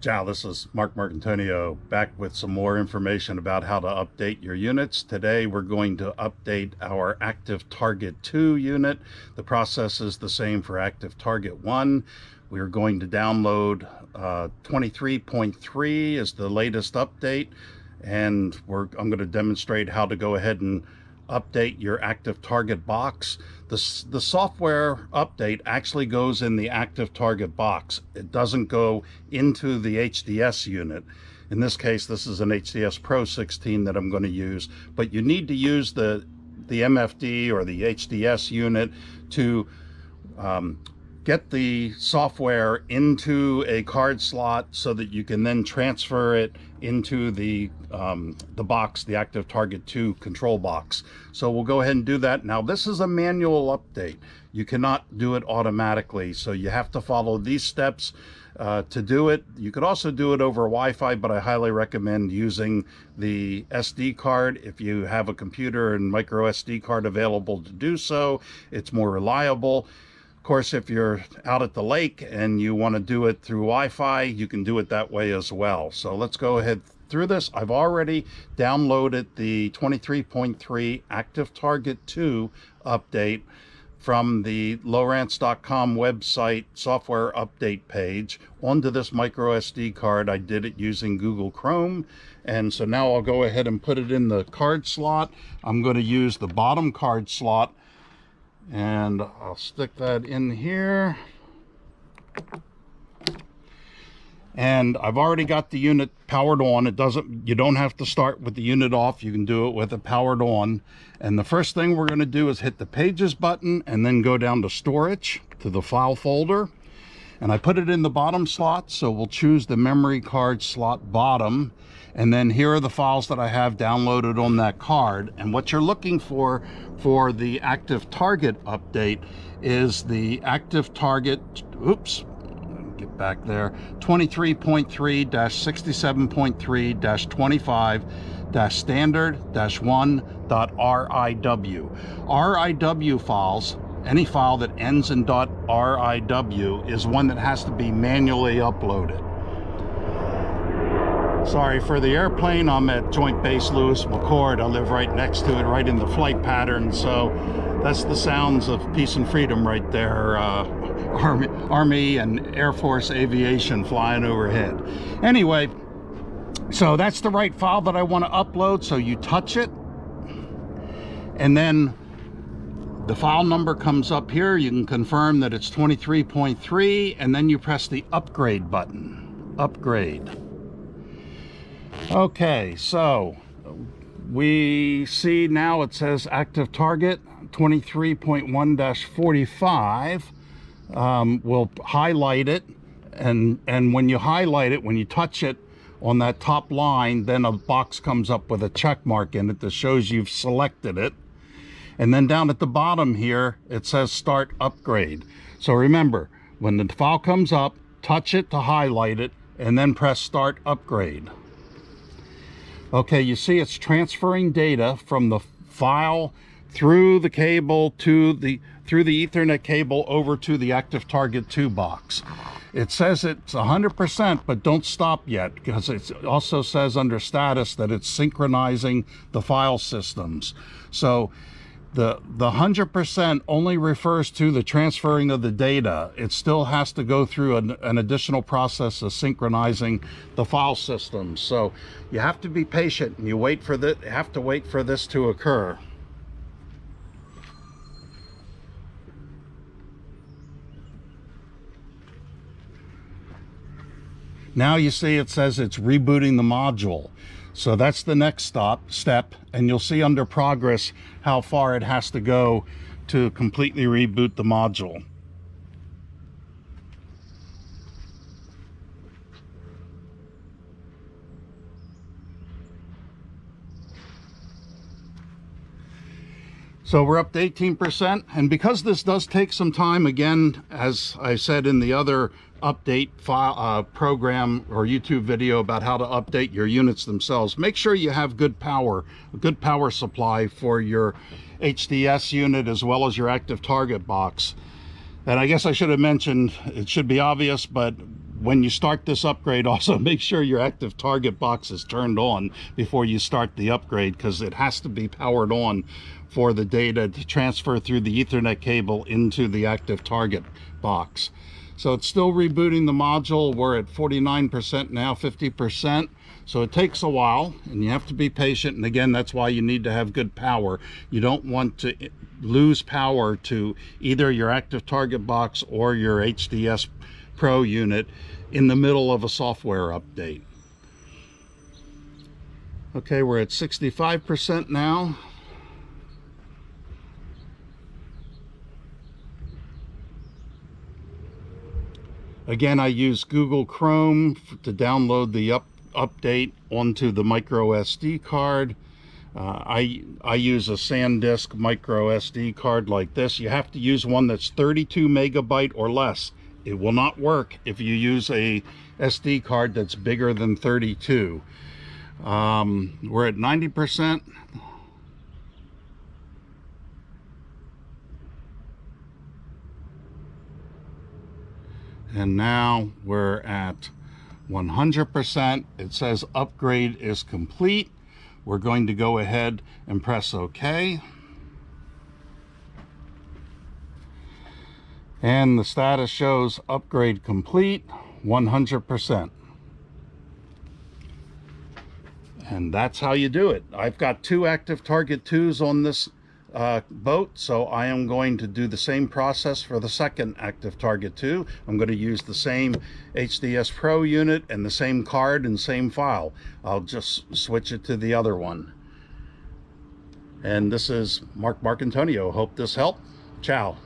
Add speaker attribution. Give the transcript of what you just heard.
Speaker 1: Ciao, this is Mark Marcantonio back with some more information about how to update your units. Today we're going to update our Active Target 2 unit. The process is the same for Active Target 1. We're going to download 23.3 is the latest update, and I'm going to demonstrate how to go ahead and update your Active Target box. The software update actually goes in the Active Target box. It doesn't go into the HDS unit. In this case, this is an HDS Pro 16 that I'm going to use, but you need to use the MFD or the HDS unit to get the software into a card slot so that you can then transfer it into the box, the Active Target 2 control box. So we'll go ahead and do that. Now this is a manual update. You cannot do it automatically, so you have to follow these steps to do it. You could also do it over Wi-Fi, but I highly recommend using the SD card. If you have a computer and micro SD card available to do so, it's more reliable. Of course, if you're out at the lake and you want to do it through Wi-Fi, you can do it that way as well. So let's go ahead through this. I've already downloaded the 23.3 Active Target 2 update from the Lowrance.com website software update page onto this micro SD card. I did it using Google Chrome, and so now I'll go ahead and put it in the card slot. I'm going to use the bottom card slot, and I'll stick that in here. And I've already got the unit powered on. You don't have to start with the unit off. You can do it with it powered on. And the first thing we're going to do is hit the Pages button and then go down to Storage, to the file folder. And I put it in the bottom slot, so we'll choose the memory card slot bottom. And then here are the files that I have downloaded on that card. And what you're looking for the Active Target update is the Active Target, get back there, 23.3-67.3-25-standard-1.riw. RIW files, any file that ends in .riw, is one that has to be manually uploaded. Sorry for the airplane. I'm at Joint Base Lewis McChord. I live right next to it, right in the flight pattern. So that's the sounds of peace and freedom right there. Army and Air Force aviation flying overhead. Anyway, so that's the right file that I want to upload. So you touch it, and then the file number comes up here. You can confirm that it's 23.3, and then you press the upgrade button. Upgrade. Okay, so we see now it says Active Target 23.1-45. We'll highlight it, and when you highlight it, when you touch it on that top line, then a box comes up with a check mark in it that shows you've selected it. And then down at the bottom here, it says Start Upgrade. So remember, when the file comes up, touch it to highlight it, and then press Start Upgrade. Okay, you see it's transferring data from the file through the cable to through the Ethernet cable over to the Active Target 2 box. It says it's 100%, but don't stop yet, because it also says under status that it's synchronizing the file systems. So the 100% only refers to the transferring of the data. It still has to go through an additional process of synchronizing the file systems. So you have to be patient, and you have to wait for this to occur. Now you see it says it's rebooting the module. So that's the next step, and you'll see under progress how far it has to go to completely reboot the module. So we're up to 18%, and because this does take some time, again, as I said in the other update file program or YouTube video about how to update your units themselves, make sure you have a good power supply for your HDS unit as well as your Active Target box. And I guess I should have mentioned, it should be obvious, but when you start this upgrade, also make sure your active target box is turned on before you start the upgrade, because it has to be powered on for the data to transfer through the Ethernet cable into the active target box. So it's still rebooting the module. We're at 49% now, 50%. So it takes a while, and you have to be patient. And again, that's why you need to have good power. You don't want to lose power to either your active target box or your HDS Pro unit in the middle of a software update. Okay, we're at 65% now. Again, I use Google Chrome to download the update onto the micro SD card. I use a SanDisk micro SD card like this. You have to use one that's 32 megabyte or less. It will not work if you use a SD card that's bigger than 32. We're at 90%. And now we're at 100%. It says upgrade is complete. We're going to go ahead and press OK. And the status shows upgrade complete, 100%. And that's how you do it. I've got 2 active target 2s on this boat, so I am going to do the same process for the second active target 2. I'm going to use the same HDS Pro unit and the same card and same file. I'll just switch it to the other one. And this is Mark Marcantonio. Hope this helped. Ciao.